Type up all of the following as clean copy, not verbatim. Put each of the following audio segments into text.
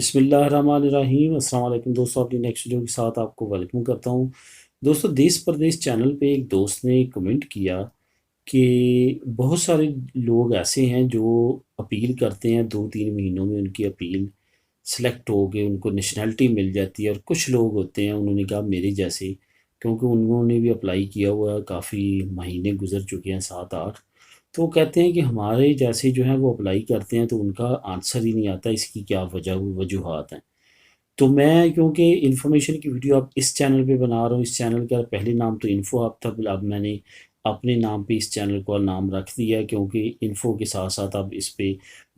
بسم اللہ الرحمن الرحیم۔ السلام علیکم دوستوں، اپنی نیکسٹ ویڈیو کے ساتھ آپ کو ویلکم کرتا ہوں۔ دوستوں، دیس پردیس چینل پہ ایک دوست نے کمنٹ کیا کہ بہت سارے لوگ ایسے ہیں جو اپیل کرتے ہیں، 2-3 مہینوں میں ان کی اپیل سلیکٹ ہو کے ان کو نیشنلٹی مل جاتی ہے، اور کچھ لوگ ہوتے ہیں، انہوں نے کہا میرے جیسے، کیونکہ انہوں نے بھی اپلائی کیا ہوا ہے، کافی مہینے گزر چکے ہیں، 7-8، تو وہ کہتے ہیں کہ ہمارے جیسے جو ہیں وہ اپلائی کرتے ہیں تو ان کا آنسر ہی نہیں آتا، اس کی کیا وجوہات ہیں۔ تو میں کیونکہ انفارمیشن کی ویڈیو اب اس چینل پہ بنا رہا ہوں، اس چینل کا پہلے نام تو انفو ہب تھا، اب میں نے اپنے نام پہ اس چینل کو نام رکھ دیا ہے، کیونکہ انفو کے ساتھ ساتھ اب اس پہ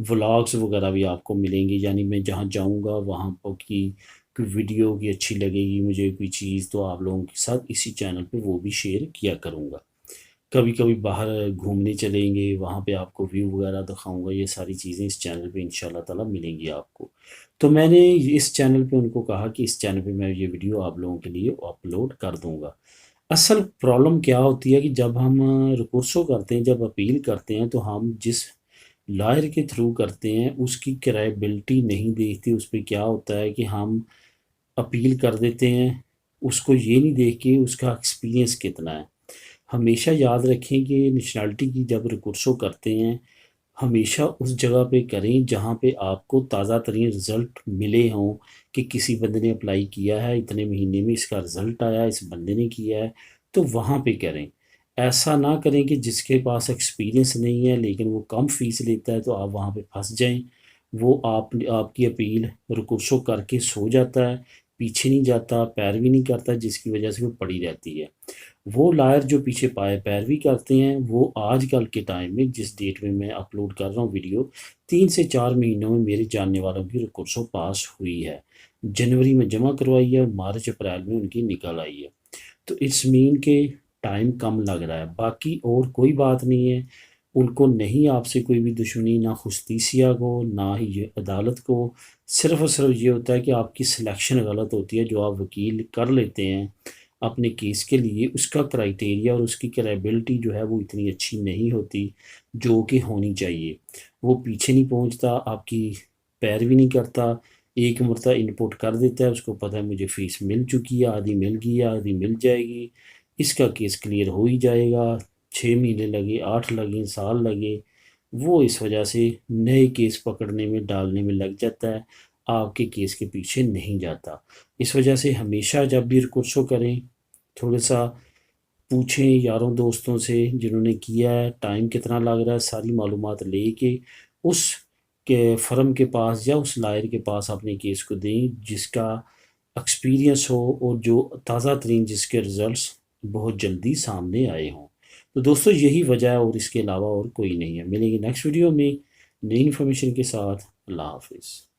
ولاگز وغیرہ بھی آپ کو ملیں گی، یعنی میں جہاں جاؤں گا وہاں کی کوئی ویڈیو کی اچھی لگے گی مجھے کوئی چیز، تو آپ لوگوں کے ساتھ اسی چینل پہ وہ بھی شیئر کیا کروں گا۔ کبھی کبھی باہر گھومنے چلیں گے، وہاں پہ آپ کو ویو وغیرہ دکھاؤں گا، یہ ساری چیزیں اس چینل پہ انشاءاللہ تعالی ملیں گی آپ کو۔ تو میں نے اس چینل پہ ان کو کہا کہ اس چینل پہ میں یہ ویڈیو آپ لوگوں کے لیے اپلوڈ کر دوں گا۔ اصل پرابلم کیا ہوتی ہے کہ جب ہم ریکورسو کرتے ہیں، جب اپیل کرتے ہیں، تو ہم جس لائر کے تھرو کرتے ہیں اس کی کرائبلٹی نہیں دیکھتے۔ اس پہ کیا ہوتا ہے کہ ہم اپیل کر دیتے ہیں، اس کو یہ نہیں دیکھ کے اس کا ایکسپیرینس کتنا ہے۔ ہمیشہ یاد رکھیں کہ نیشنلٹی کی جب ریکورسو کرتے ہیں، ہمیشہ اس جگہ پہ کریں جہاں پہ آپ کو تازہ ترین رزلٹ ملے ہوں، کہ کسی بندے نے اپلائی کیا ہے اتنے مہینے میں، اس کا رزلٹ آیا، اس بندے نے کیا ہے، تو وہاں پہ کریں۔ ایسا نہ کریں کہ جس کے پاس ایکسپیرینس نہیں ہے لیکن وہ کم فیس لیتا ہے تو آپ وہاں پہ پھنس جائیں۔ وہ آپ کی اپیل ریکورسو کر کے سو جاتا ہے، پیچھے نہیں جاتا، پیروی نہیں کرتا، جس کی وجہ سے وہ پڑی رہتی ہے۔ وہ لائر جو پیچھے پیروی کرتے ہیں، وہ آج کل کے ٹائم میں جس ڈیٹ میں اپلوڈ کر رہا ہوں ویڈیو، 3 سے 4 مہینوں میں میرے جاننے والوں کی ریکورسو پاس ہوئی ہے۔ جنوری میں جمع کروائی ہے، مارچ اپریل میں ان کی نکل آئی ہے۔ تو اٹس مین کہ ٹائم کم لگ رہا ہے، باقی اور کوئی بات نہیں ہے۔ ان کو نہیں آپ سے کوئی بھی دشمنی، نہ جستیسیا کو، نہ ہی یہ عدالت کو، صرف اور صرف یہ ہوتا ہے کہ آپ کی سلیکشن غلط ہوتی ہے۔ جو آپ وکیل کر لیتے ہیں اپنے کیس کے لیے، اس کا کرائٹیریا اور اس کی کرائبلٹی جو ہے وہ اتنی اچھی نہیں ہوتی جو کہ ہونی چاہیے۔ وہ پیچھے نہیں پہنچتا، آپ کی پیروی نہیں کرتا، ایک مرتبہ انپوٹ کر دیتا ہے، اس کو پتہ ہے مجھے فیس مل چکی ہے، آدھی مل گئی ہے، آدھی مل جائے گی، اس کا کیس کلیئر ہو ہی جائے گا۔ 6 مہینے لگے، 8 لگے، سال لگے، وہ اس وجہ سے نئے کیس پکڑنے میں، ڈالنے میں لگ جاتا ہے، آپ کے کیس کے پیچھے نہیں جاتا۔ اس وجہ سے ہمیشہ جب بھی ریکورسو کریں، تھوڑا سا پوچھیں یاروں دوستوں سے جنہوں نے کیا ہے، ٹائم کتنا لگ رہا ہے، ساری معلومات لے کے اس کے فرم کے پاس یا اس لائر کے پاس اپنے کیس کو دیں جس کا ایکسپیرینس ہو، اور جو تازہ ترین جس کے رزلٹس بہت جلدی سامنے آئے ہوں۔ تو دوستو یہی وجہ ہے، اور اس کے علاوہ اور کوئی نہیں ہے۔ ملیں گے نیکسٹ ویڈیو میں نئی انفارمیشن کے ساتھ۔ اللہ حافظ۔